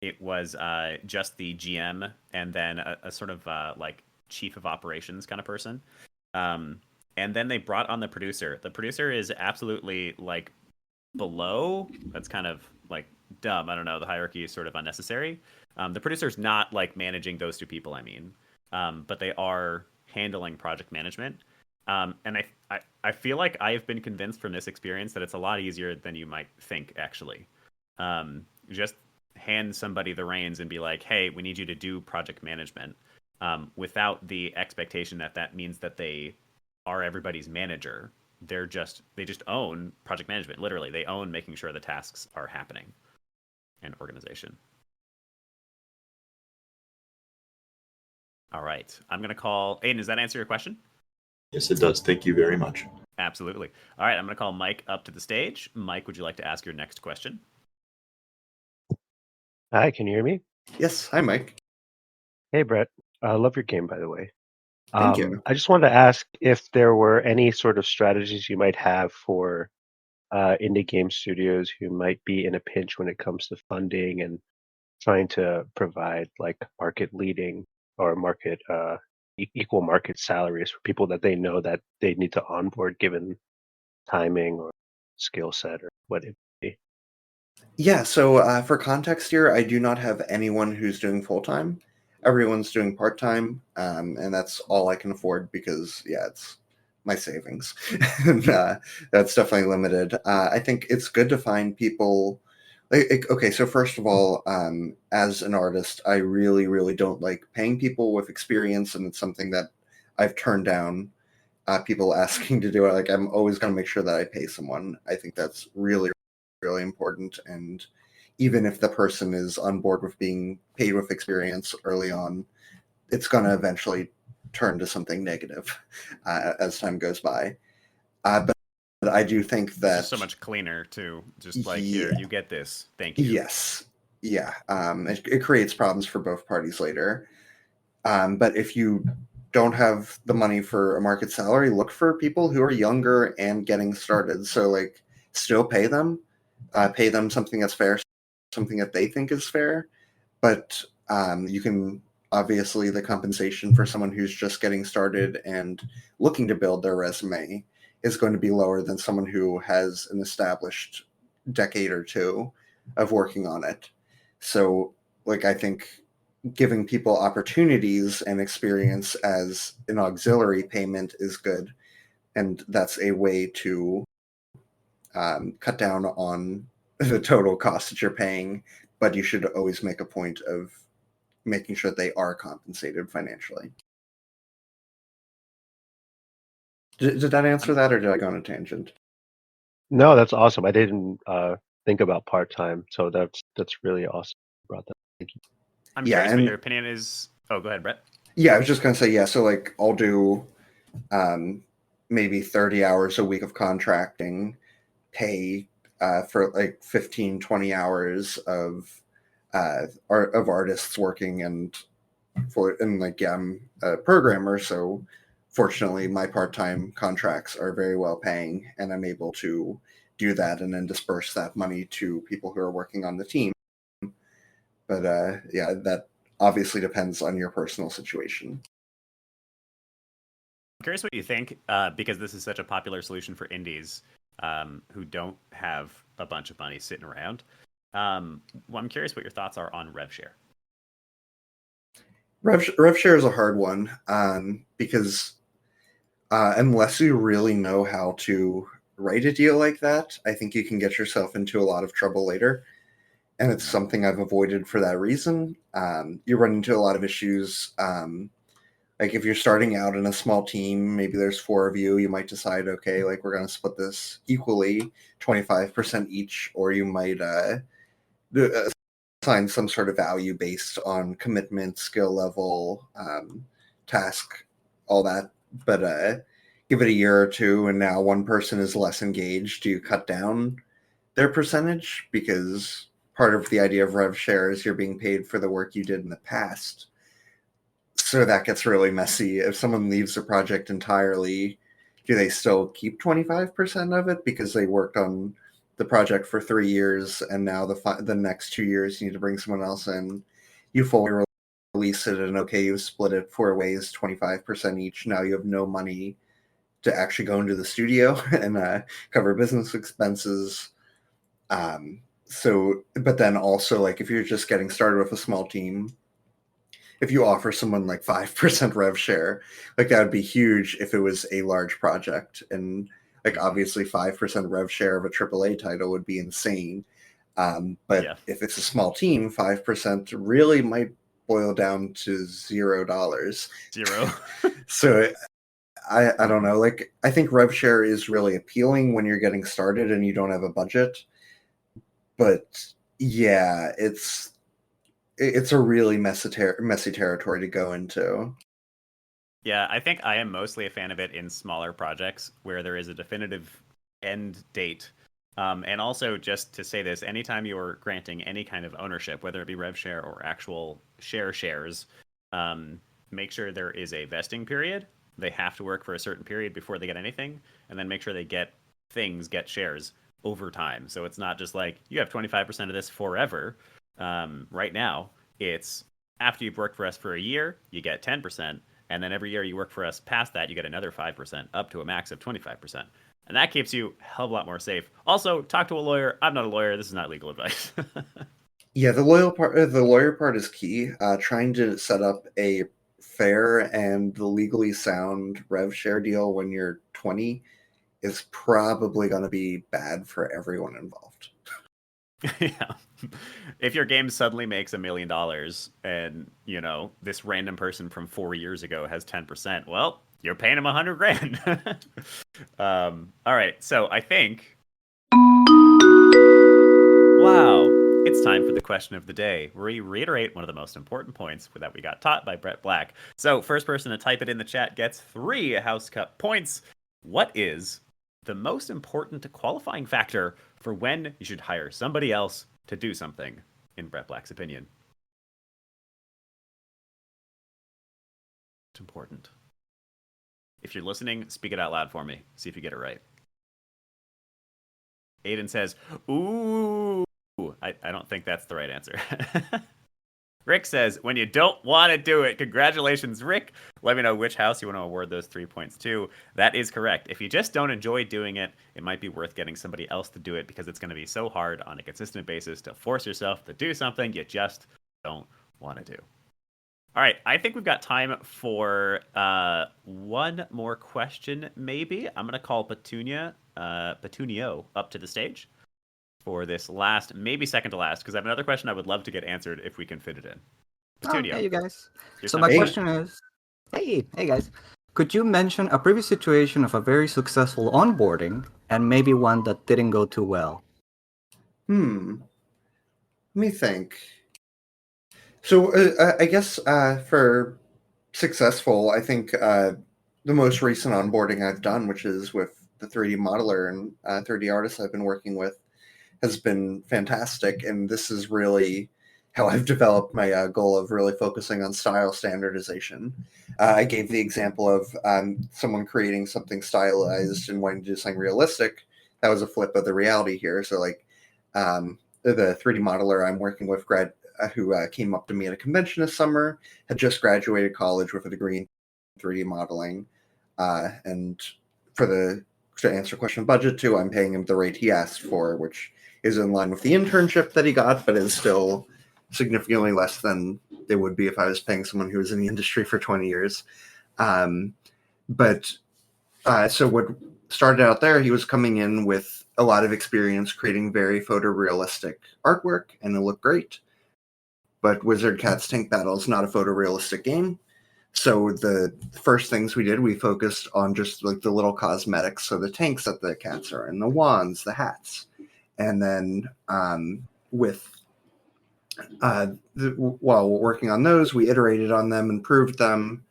It was just the GM and then a sort of like chief of operations kind of person. And then they brought on the producer. The producer is absolutely like below. That's kind of like dumb. I don't know. The hierarchy is sort of unnecessary. The producer's not like managing those 2 people, I mean, but they are handling project management. And I feel like I have been convinced from this experience that it's a lot easier than you might think, actually. Just hand somebody the reins and be like, hey, we need you to do project management, without the expectation that that means that they are everybody's manager. They just own project management. Literally, they own making sure the tasks are happening and organization. All right. I'm going to call Aiden. Does that answer your question? Yes, it does. Thank you very much. Absolutely. All right. I'm going to call Mike up to the stage. Mike, would you like to ask your next question? Hi, can you hear me? Yes. Hi, Mike. Hey, Brett. I love your game, by the way. Thank you. I just wanted to ask if there were any sort of strategies you might have for indie game studios who might be in a pinch when it comes to funding and trying to provide like market leading or market equal market salaries for people that they know that they need to onboard given timing or skill set or what it may be. Yeah, so for context here, I do not have anyone who's doing full time. everyone's doing part-time, and that's all I can afford because, yeah, it's my savings. And that's definitely limited. I think it's good to find people. Okay, so first of all, as an artist, I really, really don't like paying people with experience, and it's something that I've turned down. People asking to do it, like I'm always going to make sure that I pay someone. I think that's really, really important. And even if the person is on board with being paid with experience early on, it's going to eventually turn to something negative as time goes by. But I do think It's that just so much cleaner to just like, here, yeah, you get this. Thank you. yes, yeah, it creates problems for both parties later. But if you don't have the money for a market salary, look for people who are younger and getting started. So like, still pay them something that's fair, something that they think is fair. But you can obviously the compensation for someone who's just getting started and looking to build their resume is going to be lower than someone who has an established decade or two of working on it. So like I think giving people opportunities and experience as an auxiliary payment is good, and that's a way to cut down on the total cost that you're paying. But you should always make a point of making sure they are compensated financially. Did that answer that, or did I go on a tangent? No, that's awesome. I didn't think about part time, so that's really awesome. You brought that. Thank you. I'm Yeah, curious what and your opinion is. Oh, go ahead, Brett. yeah, I was just gonna say yeah. So like, I'll do um, maybe 30 hours a week of contracting, pay for like 15, 20 hours of of artists working, and like yeah, I'm a programmer, so fortunately my part-time contracts are very well paying, and I'm able to do that and then disperse that money to people who are working on the team. But yeah, that obviously depends on your personal situation. I'm curious what you think, because this is such a popular solution for indies who don't have a bunch of money sitting around. Well, I'm curious what your thoughts are on RevShare. Rev share is a hard one because unless you really know how to write a deal like that, I think you can get yourself into a lot of trouble later. And it's something I've avoided for that reason. You run into a lot of issues. Like if you're starting out in a small team, maybe there's 4 of you, you might decide, okay, like we're going to split this equally, 25% each, or you might assign some sort of value based on commitment, skill level, task, all that. But give it a year or two, and now one person is less engaged. Do you cut down their percentage? Because part of the idea of rev share is you're being paid for the work you did in the past. So that gets really messy. If someone leaves a project entirely, do they still keep 25% of it because they worked on the project for 3 years, and now the next 2 years you need to bring someone else in? You fully release it, and okay, you split it 4 ways, 25% each. Now you have no money to actually go into the studio and cover business expenses. But then also, like, if you're just getting started with a small team, if you offer someone like 5% rev share, like that would be huge if it was a large project. And like, obviously 5% rev share of a AAA title would be insane. But Yeah. if it's a small team, 5% really might boil down to $0. Zero. So I don't know. Like, I think rev share is really appealing when you're getting started and you don't have a budget. But yeah, it's a really messy territory to go into. Yeah, I think I am mostly a fan of it in smaller projects where there is a definitive end date. And also, just to say this, anytime you're granting any kind of ownership, whether it be rev share or actual shares, make sure there is a vesting period. They have to work for a certain period before they get anything, and then make sure they get shares over time. So it's not just like you have 25% of this forever. Right now, it's after you've worked for us for a year, you get 10%. And then every year you work for us past that, you get another 5%, up to a max of 25%. And that keeps you a hell of a lot more safe. Also, talk to a lawyer. I'm not a lawyer. This is not legal advice. Yeah, the lawyer part is key. Trying to set up a fair and legally sound rev share deal when you're 20 is probably going to be bad for everyone involved. Yeah. If your game suddenly makes $1 million and, this random person from 4 years ago has 10%, well, you're paying him 100 grand. All right. So I think, wow, it's time for the question of the day, where we reiterate one of the most important points that we got taught by Bret Black. So first person to type it in the chat gets 3 House Cup points. What is the most important qualifying factor for when you should hire somebody else to do something, in Bret Black's opinion? It's important. If you're listening, speak it out loud for me. See if you get it right. Aiden says, ooh. I don't think that's the right answer. Rick says, when you don't want to do it. Congratulations, Rick. Let me know which house you want to award those 3 points to. That is correct. If you just don't enjoy doing it, it might be worth getting somebody else to do it, because it's going to be so hard on a consistent basis to force yourself to do something you just don't want to do. All right, I think we've got time for one more question, maybe. I'm going to call Petunio up to the stage for this last, maybe second to last, because I have another question I would love to get answered if we can fit it in. Petunio. Hey, you guys. Your So time my to question is, hey guys, could you mention a previous situation of a very successful onboarding and maybe one that didn't go too well? Let me think. So I guess for successful, I think the most recent onboarding I've done, which is with the 3D modeler and 3D artist I've been working with, has been fantastic. And this is really how I've developed my goal of really focusing on style standardization. I gave the example of someone creating something stylized and wanting to do something realistic. That was a flip of the reality here. So like the 3D modeler I'm working with, who came up to me at a convention this summer, had just graduated college with a degree in 3D modeling. And to answer question of budget too, I'm paying him the rate he asked for, which is in line with the internship that he got, but is still significantly less than it would be if I was paying someone who was in the industry for 20 years. So what started out there, he was coming in with a lot of experience creating very photorealistic artwork, and it looked great. But Wizard Cats Tank Battle is not a photorealistic game. So the first things we did, we focused on just like the little cosmetics. So the tanks that the cats are in, the wands, the hats. And then while working on those, we iterated on them, improved them,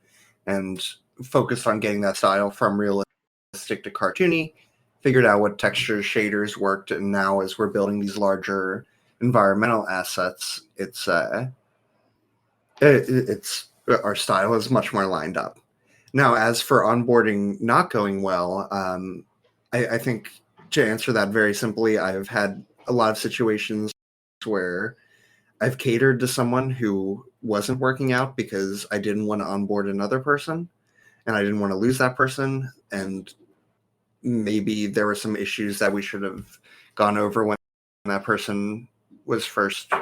and focused on getting that style from realistic to cartoony, figured out what textures, shaders worked, and now as we're building these larger environmental assets, it's our style is much more lined up. Now, as for onboarding not going well, I think to answer that very simply, I've had a lot of situations where I've catered to someone who wasn't working out because I didn't want to onboard another person, and I didn't want to lose that person. And maybe there were some issues that we should have gone over when that person was first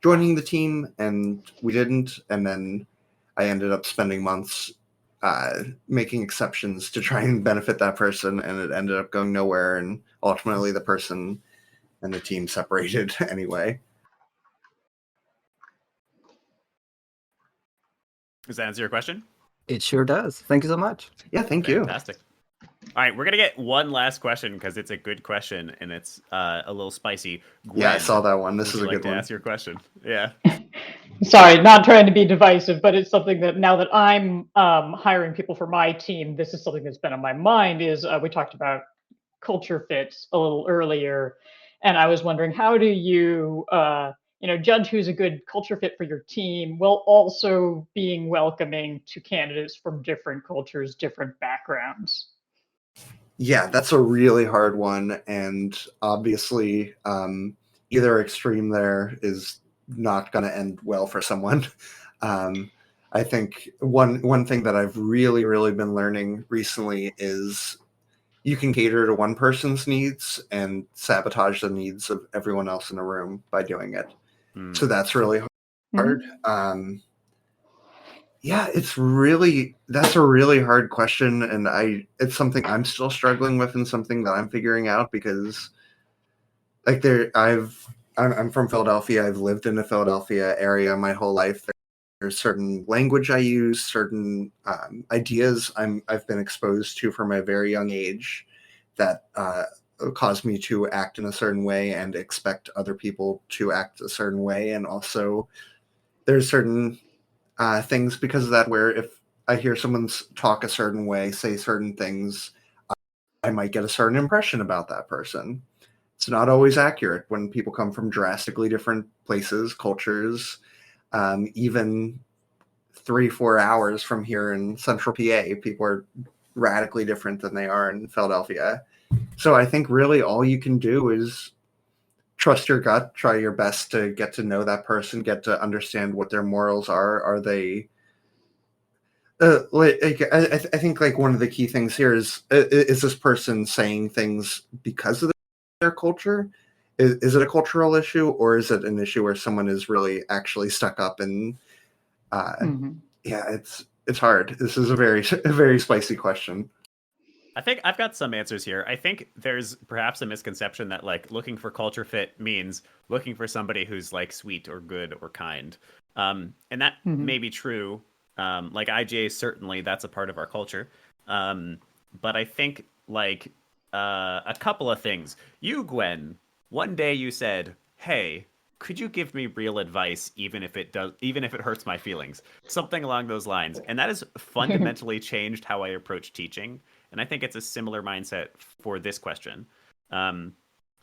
joining the team, and we didn't. And then I ended up spending months making exceptions to try and benefit that person, and it ended up going nowhere. And ultimately, the person and the team separated anyway. Does that answer your question? It sure does. Thank you so much. Yeah, thank you. Fantastic. All right, we're going to get one last question because it's a good question and it's a little spicy. Gwen, Yeah, I saw that one. This would is you a like good to one. ask your question. Yeah. Sorry, not trying to be divisive, but it's something that now that I'm hiring people for my team, this is something that's been on my mind. Is we talked about culture fits a little earlier, and I was wondering, how do you judge who's a good culture fit for your team while also being welcoming to candidates from different cultures, different backgrounds? Yeah, that's a really hard one, and obviously either extreme there is not going to end well for someone. I think one thing that I've really been learning recently is you can cater to one person's needs and sabotage the needs of everyone else in the room by doing it. So that's really hard. Mhm. Yeah, that's a really hard question, and it's something I'm still struggling with and something that I'm figuring out because like I'm from Philadelphia. I've lived in the Philadelphia area my whole life. There's certain language I use, certain ideas I've been exposed to from a very young age that cause me to act in a certain way and expect other people to act a certain way. And also, there's certain things because of that where if I hear someone's talk a certain way, say certain things, I might get a certain impression about that person. It's not always accurate when people come from drastically different places, cultures, even 3-4 hours from here in central PA. People are radically different than they are in Philadelphia. So I think really all you can do is trust your gut, try your best to get to know that person, get to understand what their morals are. Are they I think like one of the key things here is this person saying things because of their culture? Is it a cultural issue, or is it an issue where someone is really actually stuck up and Mhm. yeah, it's hard. This is a very spicy question. I think I've got some answers here. I think there's perhaps a misconception that like looking for culture fit means looking for somebody who's like sweet or good or kind. And that may Mhm. be true. Like IGA, certainly that's a part of our culture. But I think like a couple of things. You, Gwen, one day you said, "Hey, could you give me real advice even if it hurts my feelings?" Something along those lines. And that has fundamentally changed how I approach teaching. And I think it's a similar mindset for this question. Um,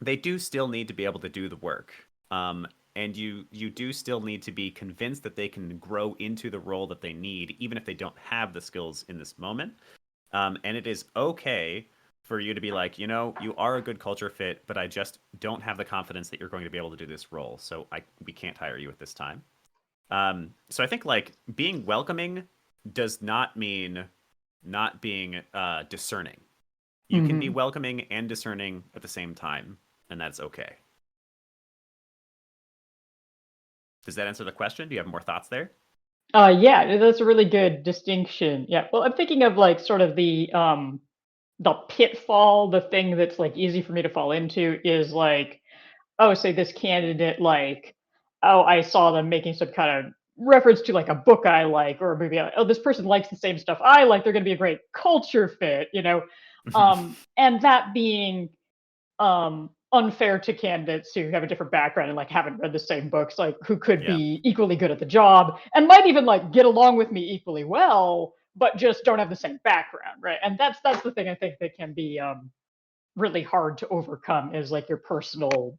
they do still need to be able to do the work. And you do still need to be convinced that they can grow into the role that they need, even if they don't have the skills in this moment. And it is okay for you to be like, you are a good culture fit, but I just don't have the confidence that you're going to be able to do this role. So we can't hire you at this time. So I think like being welcoming does not mean not being discerning. You can be Mhm. welcoming and discerning at the same time, and that's okay. Does that answer the question? Do you have more thoughts there? Yeah, that's a really good distinction. Yeah. Well, I'm thinking of like sort of the pitfall, the thing that's like easy for me to fall into is like, oh, say this candidate like, oh, I saw them making some kind of reference to like a book I like, or maybe oh, this person likes the same stuff I like. They're going to be a great culture fit, and that being unfair to candidates who have a different background and like haven't read the same books, like who could Yeah. be equally good at the job and might even like get along with me equally well, but just don't have the same background, right? And that's the thing I think that can be really hard to overcome is like your personal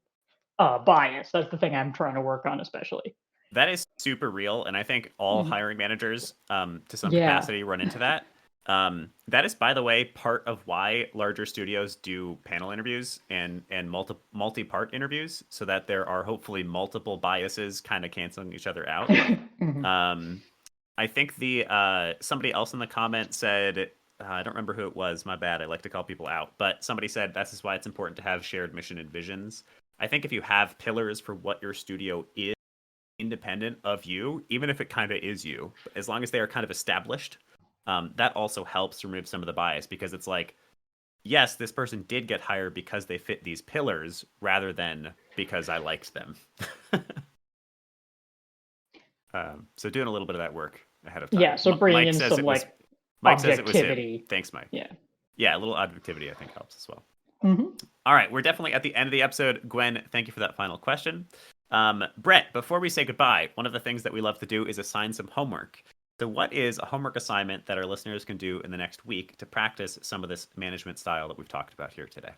bias. That's the thing I'm trying to work on, especially. That is super real, and I think all Mhm. hiring managers, to some Yeah. capacity, run into that. That is, by the way, part of why larger studios do panel interviews and multi-part interviews, so that there are hopefully multiple biases kind of canceling each other out. Mhm. Um, I think the somebody else in the comment said, I don't remember who it was. My bad. I like to call people out, but somebody said this is why it's important to have shared mission and visions. I think if you have pillars for what your studio is, independent of you, even if it kind of is you, as long as they are kind of established, that also helps remove some of the bias because it's like, yes, this person did get hired because they fit these pillars rather than because I liked them. So doing a little bit of that work ahead of Yeah. time. So bringing Mike in says some it was like Mike says it was him. objectivity. Thanks, Mike. Yeah. Yeah, a little objectivity I think helps as well. Hmm. All right, we're definitely at the end of the episode. Gwen, thank you for that final question. Brett, before we say goodbye, one of the things that we love to do is assign some homework. So, what is a homework assignment that our listeners can do in the next week to practice some of this management style that we've talked about here today?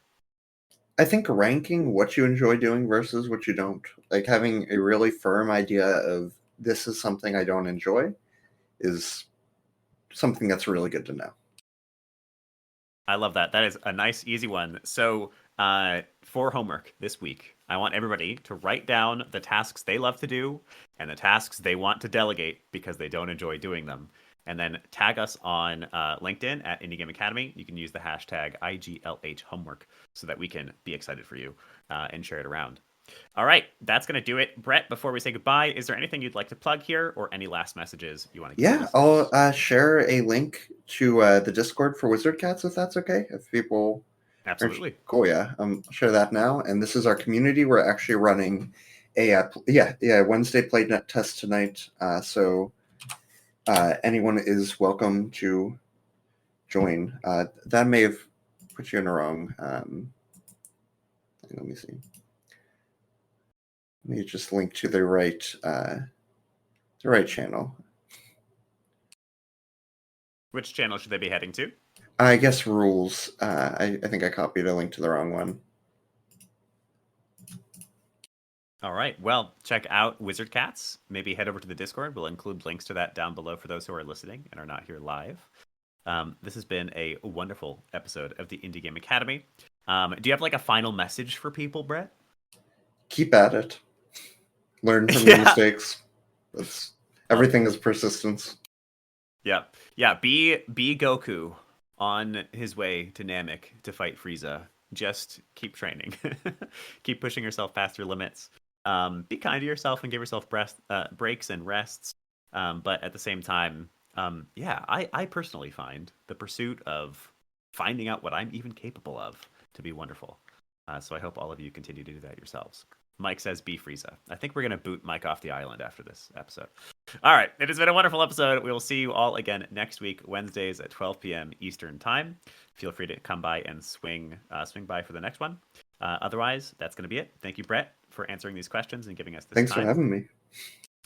I think ranking what you enjoy doing versus what you don't, like having a really firm idea of this is something I don't enjoy, is something that's really good to know. I love that. That is a nice, easy one. So, for homework this week, I want everybody to write down the tasks they love to do and the tasks they want to delegate because they don't enjoy doing them. And then tag us on LinkedIn at Indie Game Academy. You can use the hashtag IGLH homework so that we can be excited for you and share it around. All right, that's going to do it. Brett, before we say goodbye, is there anything you'd like to plug here or any last messages you want to give? Yeah, I'll share a link to the Discord for Wizard Cats if that's okay. If people Absolutely. cool, yeah. I'll share that now. And this is our community. We're actually running a Wednesday play net test tonight. So anyone is welcome to join. That may have put you in the wrong. Let me see. Let me just link to the right channel. Which channel should they be heading to? I guess rules. I think I copied a link to the wrong one. All right. Well, check out Wizard Cats. Maybe head over to the Discord. We'll include links to that down below for those who are listening and are not here live. This has been a wonderful episode of the Indie Game Academy. Do you have like a final message for people, Brett? Keep at it. Learn from your mistakes. Everything is persistence. Yeah. Be Goku on his way to Namek to fight Frieza. Just keep training. Keep pushing yourself past your limits. Be kind to yourself and give yourself breaks and rests. But at the same time, I personally find the pursuit of finding out what I'm even capable of to be wonderful. So I hope all of you continue to do that yourselves. Mike says, be Frieza. I think we're going to boot Mike off the island after this episode. All right. It has been a wonderful episode. We will see you all again next week, Wednesdays at 12 p.m. Eastern Time. Feel free to come by and swing by for the next one. Otherwise, that's going to be it. Thank you, Brett, for answering these questions and giving us this Thanks time. for having me.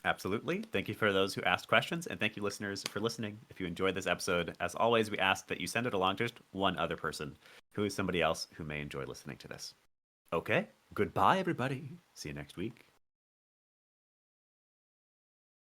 Absolutely. Thank you for those who asked questions, and thank you, listeners, for listening. If you enjoyed this episode, as always, we ask that you send it along to just one other person who is somebody else who may enjoy listening to this. Okay, goodbye, everybody. See you next week.